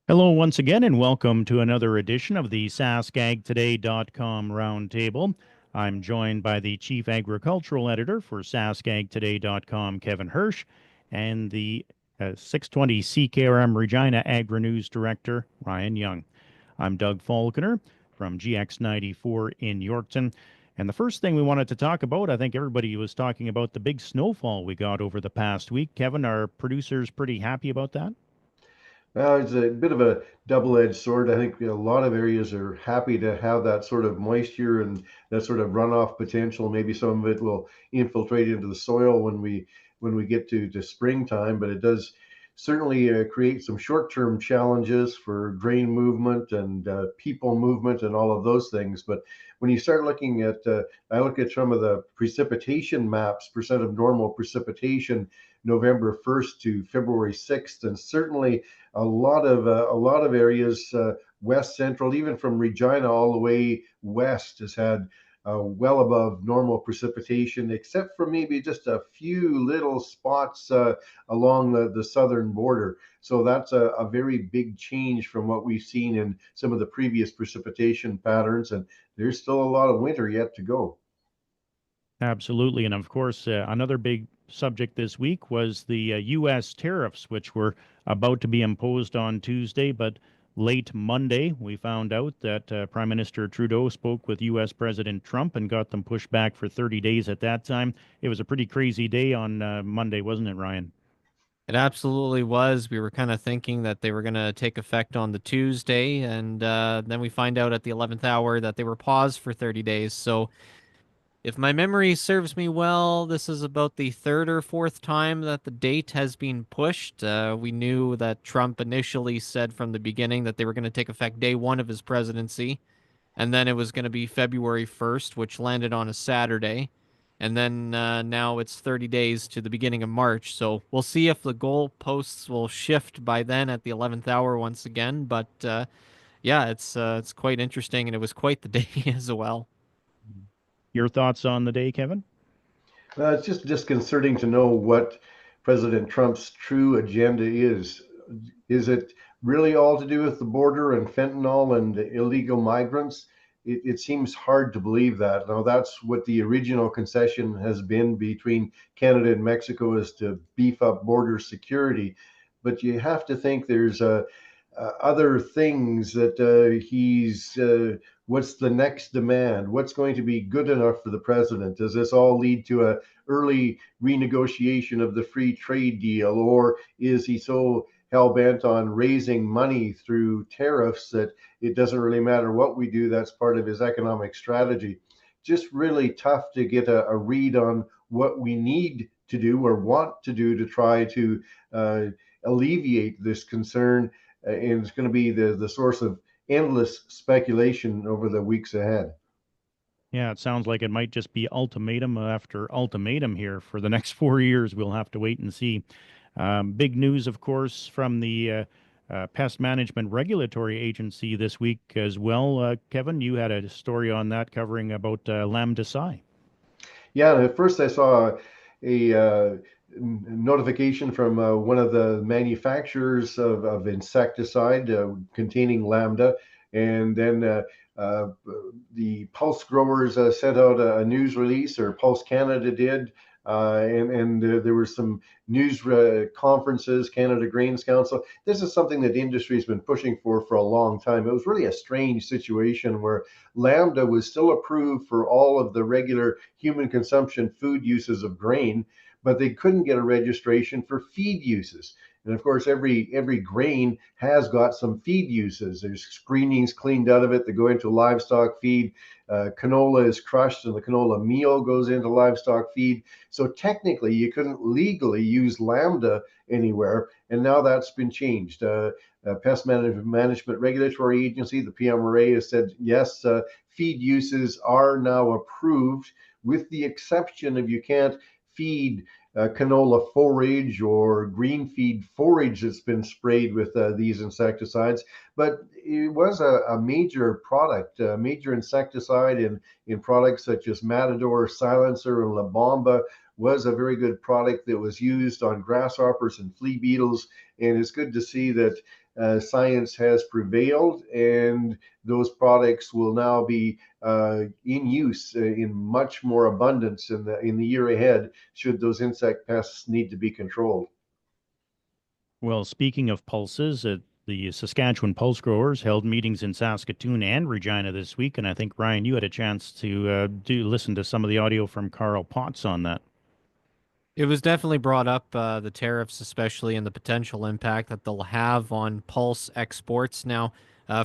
Hello, once again, and welcome to another edition of the SaskAgToday.com Roundtable. I'm joined by the Chief Agricultural Editor for SaskAgToday.com, Kevin Hirsch, and the 620 CKRM Regina Agri News Director, Ryan Young. I'm Doug Falconer from GX94 in Yorkton. And the first thing we wanted to talk about, I think everybody was talking about the big snowfall we got over the past week. Kevin, are producers pretty happy about that? Well, it's a bit of a double-edged sword. I think a lot of areas are happy to have that sort of moisture and that sort of runoff potential. Maybe some of it will infiltrate into the soil when we get to springtime, but it does certainly create some short-term challenges for grain movement and people movement and all of those things. But when you start looking at, I look at some of the precipitation maps, percent of normal precipitation, November 1st to February 6th, and certainly a lot of areas, west central, even from Regina all the way west, has had well above normal precipitation, except for maybe just a few little spots along the southern border. So that's a very big change from what we've seen in some of the previous precipitation patterns, and there's still a lot of winter yet to go. Absolutely. And of course, another big subject this week was the U.S. tariffs, which were about to be imposed on Tuesday. But late Monday, we found out that Prime Minister Trudeau spoke with U.S. President Trump and got them pushed back for 30 days at that time. It was a pretty crazy day on Monday, wasn't it, Ryan? It absolutely was. We were kind of thinking that they were going to take effect on the Tuesday, and then we find out at the 11th hour that they were paused for 30 days. So, if my memory serves me well, this is about the third or fourth time that the date has been pushed. We knew that Trump initially said from the beginning that they were going to take effect day one of his presidency, and then it was going to be February 1st, which landed on a Saturday. And then now it's 30 days to the beginning of March. So we'll see if the goalposts will shift by then at the 11th hour once again. But yeah, it's quite interesting, and it was quite the day as well. Your thoughts on the day, Kevin? It's just disconcerting to know what President Trump's true agenda is. Is it really all to do with the border and fentanyl and illegal migrants? It seems hard to believe that. Now, that's what the original concession has been between Canada and Mexico, is to beef up border security. But you have to think there's other things that what's the next demand? What's going to be good enough for the president? Does this all lead to a early renegotiation of the free trade deal, or is he so hell bent on raising money through tariffs that it doesn't really matter what we do? That's part of his economic strategy. Just really tough to get a read on what we need to do or want to do to try to alleviate this concern, and it's going to be the source of endless speculation over the weeks ahead. Yeah, it sounds like it might just be ultimatum after ultimatum here for the next 4 years. We'll have to wait and see. Big news, of course, from the Pest Management Regulatory Agency this week as well. Kevin, you had a story on that covering about lambda psi. Yeah, at first I saw a notification from one of the manufacturers of insecticide containing lambda, and then the Pulse growers sent out a news release, or Pulse Canada did. And there were some news conferences, Canada Grains Council. This is something that the industry has been pushing for a long time. It was really a strange situation where Lambda was still approved for all of the regular human consumption food uses of grain, but they couldn't get a registration for feed uses. And of course, every grain has got some feed uses. There's screenings cleaned out of it that go into livestock feed. Canola is crushed, and the canola meal goes into livestock feed. So technically, you couldn't legally use Lambda anywhere, and now that's been changed. Pest Management Regulatory Agency, the PMRA, has said yes, feed uses are now approved, with the exception of you can't feed canola forage or green feed forage that's been sprayed with these insecticides. But it was a major product, a major insecticide in products such as Matador, Silencer, and La Bomba was a very good product that was used on grasshoppers and flea beetles. And it's good to see that science has prevailed, and those products will now be in use in much more abundance in the year ahead, should those insect pests need to be controlled. Well, speaking of pulses, the Saskatchewan pulse growers held meetings in Saskatoon and Regina this week, and I think Ryan, you had a chance to do listen to some of the audio from Carl Potts on that. It was definitely brought up, the tariffs, especially, and the potential impact that they'll have on pulse exports. Now,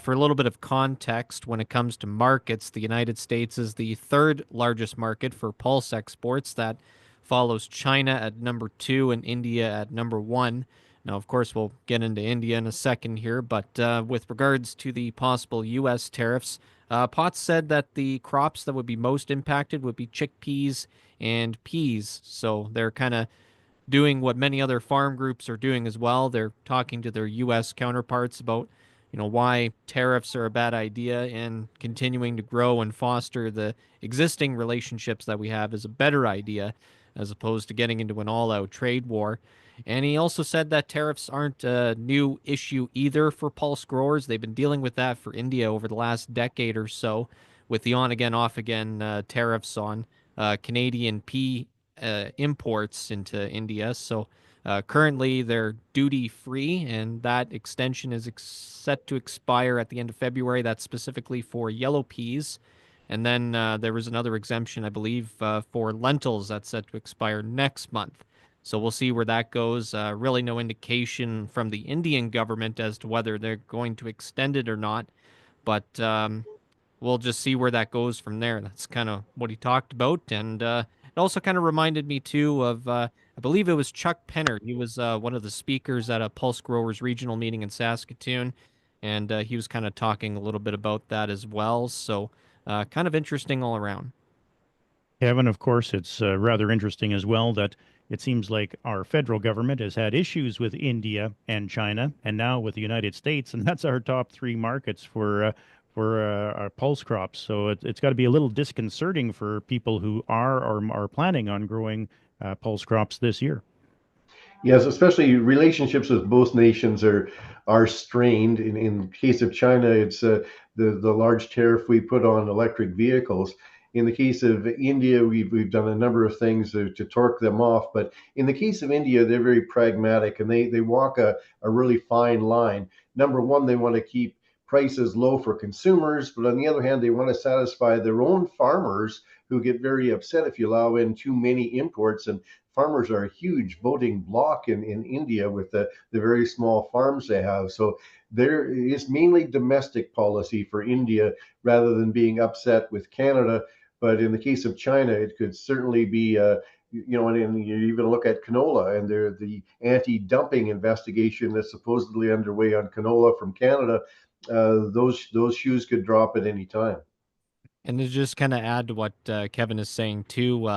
for a little bit of context, when it comes to markets, the United States is the third largest market for pulse exports. That follows China at number two and India at number one. Now, of course, we'll get into India in a second here, but with regards to the possible U.S. tariffs, Potts said that the crops that would be most impacted would be chickpeas and peas. So they're kind of doing what many other farm groups are doing as well. They're talking to their U.S. counterparts about, why tariffs are a bad idea, and continuing to grow and foster the existing relationships that we have is a better idea, as opposed to getting into an all-out trade war. And he also said that tariffs aren't a new issue either for pulse growers. They've been dealing with that for India over the last decade or so, with the on again, off again tariffs on Canadian pea imports into India. So currently they're duty free, and that extension is set to expire at the end of February. That's specifically for yellow peas. And then there was another exemption, I believe, for lentils that's set to expire next month. So we'll see where that goes. Really, no indication from the Indian government as to whether they're going to extend it or not. But we'll just see where that goes from there. That's kind of what he talked about. And it also kind of reminded me, too, of, I believe it was Chuck Penner. He was one of the speakers at a Pulse Growers regional meeting in Saskatoon. And he was kind of talking a little bit about that as well. So kind of interesting all around. Kevin, of course, it's rather interesting as well that it seems like our federal government has had issues with India and China, and now with the United States, and that's our top three markets for our pulse crops. So it's got to be a little disconcerting for people who are or are planning on growing pulse crops this year. Yes, especially relationships with both nations are strained. In case of China, it's the large tariff we put on electric vehicles. In the case of India, we've done a number of things to torque them off. But in the case of India, they're very pragmatic, and they walk a really fine line. Number one, they want to keep prices low for consumers, but on the other hand, they want to satisfy their own farmers, who get very upset if you allow in too many imports. And farmers are a huge voting bloc in India with the very small farms they have. So there is mainly domestic policy for India rather than being upset with Canada. But in the case of China, it could certainly be, and you even look at canola and the anti-dumping investigation that's supposedly underway on canola from Canada. Those shoes could drop at any time. And to just kind of add to what Kevin is saying too,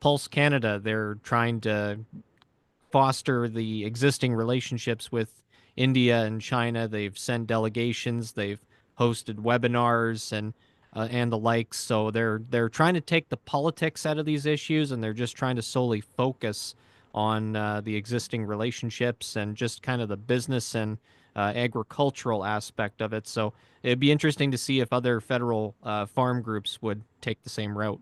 Pulse Canada, they're trying to foster the existing relationships with India and China. They've sent delegations, they've hosted webinars and the likes. So they're trying to take the politics out of these issues, and they're just trying to solely focus on the existing relationships and just kind of the business and agricultural aspect of it. So it'd be interesting to see if other federal farm groups would take the same route.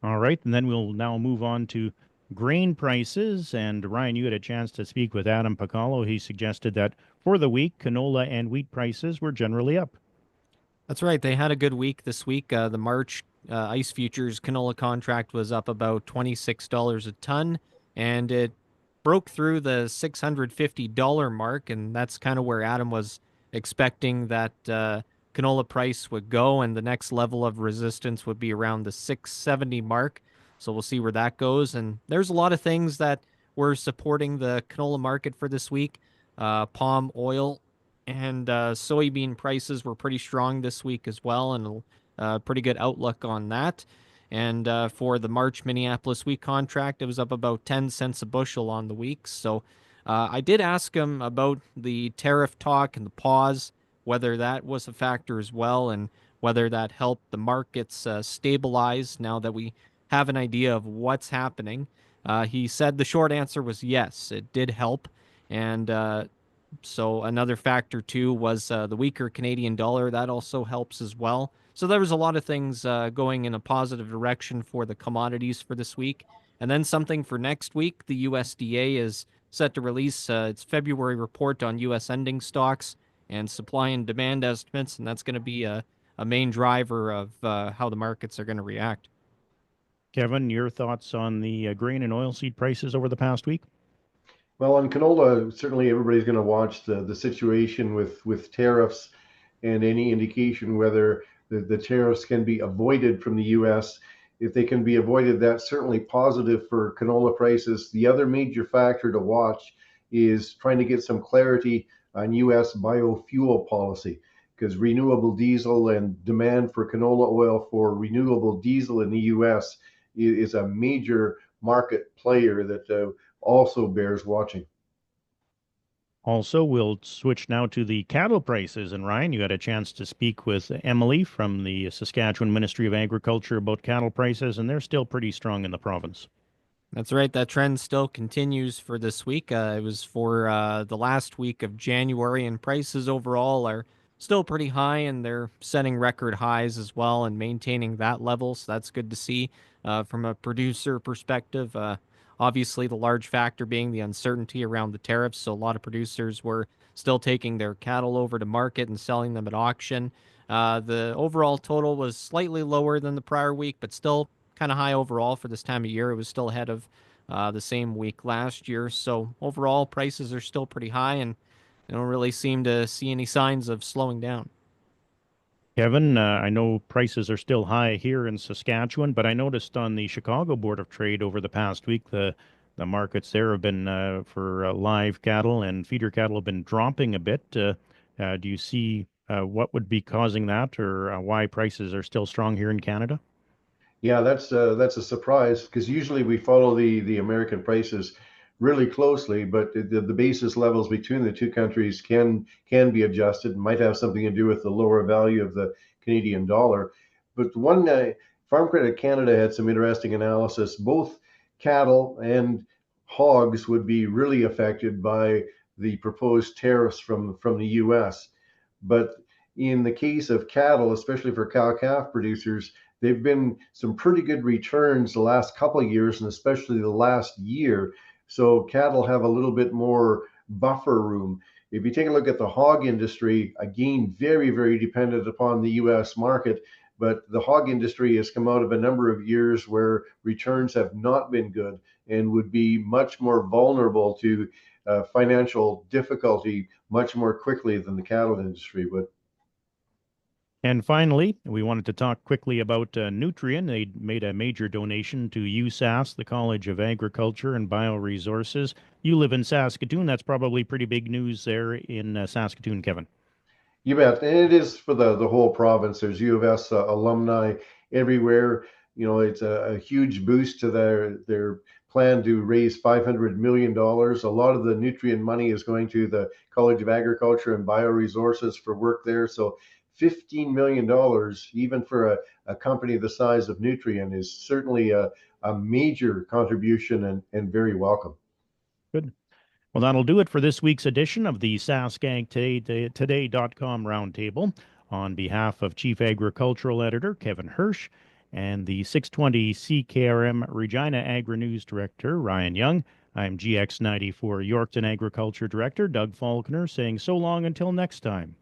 All right, and then we'll now move on to grain prices. And Ryan, you had a chance to speak with Adam Pacalo. He suggested that for the week, canola and wheat prices were generally up. That's right. They had a good week this week. The March ICE futures canola contract was up about $26 a ton, and it broke through the $650 mark, and that's kind of where Adam was expecting that canola price would go, and the next level of resistance would be around the 670 mark. So we'll see where that goes. And there's a lot of things that were supporting the canola market for this week. Palm oil and soybean prices were pretty strong this week as well, and a pretty good outlook on that. And for the March Minneapolis wheat contract, it was up about 10 cents a bushel on the week. So I did ask him about the tariff talk and the pause, whether that was a factor as well, and whether that helped the markets stabilize now that we have an idea of what's happening. He said the short answer was yes, it did help. And so another factor too was the weaker Canadian dollar. That also helps as well. So there was a lot of things going in a positive direction for the commodities for this week. And then something for next week, the USDA is set to release its February report on U.S. ending stocks and supply and demand estimates, and that's going to be a main driver of how the markets are going to react. Kevin, your thoughts on the grain and oilseed prices over the past week? Well, on canola, certainly everybody's going to watch the situation with tariffs and any indication whether the tariffs can be avoided from the U.S. If they can be avoided, that's certainly positive for canola prices. The other major factor to watch is trying to get some clarity on U.S. biofuel policy, because renewable diesel and demand for canola oil for renewable diesel in the U.S. is a major market player that also bears watching. Also, we'll switch now to the cattle prices. And Ryan, you had a chance to speak with Emily from the Saskatchewan Ministry of Agriculture about cattle prices, and they're still pretty strong in the province. That's right. That trend still continues for this week. It was for the last week of January, and prices overall are still pretty high, and they're setting record highs as well and maintaining that level. So that's good to see from a producer perspective. Obviously, the large factor being the uncertainty around the tariffs. So a lot of producers were still taking their cattle over to market and selling them at auction. The overall total was slightly lower than the prior week, but still kind of high overall for this time of year. It was still ahead of the same week last year. So overall, prices are still pretty high, and I don't really seem to see any signs of slowing down. Kevin, I know prices are still high here in Saskatchewan, but I noticed on the Chicago Board of Trade over the past week, the markets there have been for live cattle and feeder cattle have been dropping a bit. Do you see what would be causing that, or why prices are still strong here in Canada? Yeah, that's a surprise because usually we follow the American prices really closely, but the basis levels between the two countries can be adjusted. Might have something to do with the lower value of the Canadian dollar. But one Farm Credit Canada had some interesting analysis. Both cattle and hogs would be really affected by the proposed tariffs from the U.S. But in the case of cattle, especially for cow-calf producers, they've been some pretty good returns the last couple of years, and especially the last year. So cattle have a little bit more buffer room. If you take a look at the hog industry, again, very, very dependent upon the US market, but the hog industry has come out of a number of years where returns have not been good and would be much more vulnerable to financial difficulty much more quickly than the cattle industry would. And finally, we wanted to talk quickly about Nutrien. They made a major donation to USask, the College of Agriculture and Bioresources. You live in Saskatoon. That's probably pretty big news there in Saskatoon, Kevin. You bet. And it is for the whole province. There's U of S alumni everywhere. You know, it's a huge boost to their plan to raise $500 million. A lot of the Nutrien money is going to the College of Agriculture and Bioresources for work there. So $15 million, even for a company the size of Nutrien, is certainly a major contribution and very welcome. Good. Well, that'll do it for this week's edition of the SaskAgToday.com Roundtable. On behalf of Chief Agricultural Editor Kevin Hirsch and the 620 CKRM Regina Agri News Director Ryan Young, I'm GX94 Yorkton Agriculture Director Doug Faulkner saying so long until next time.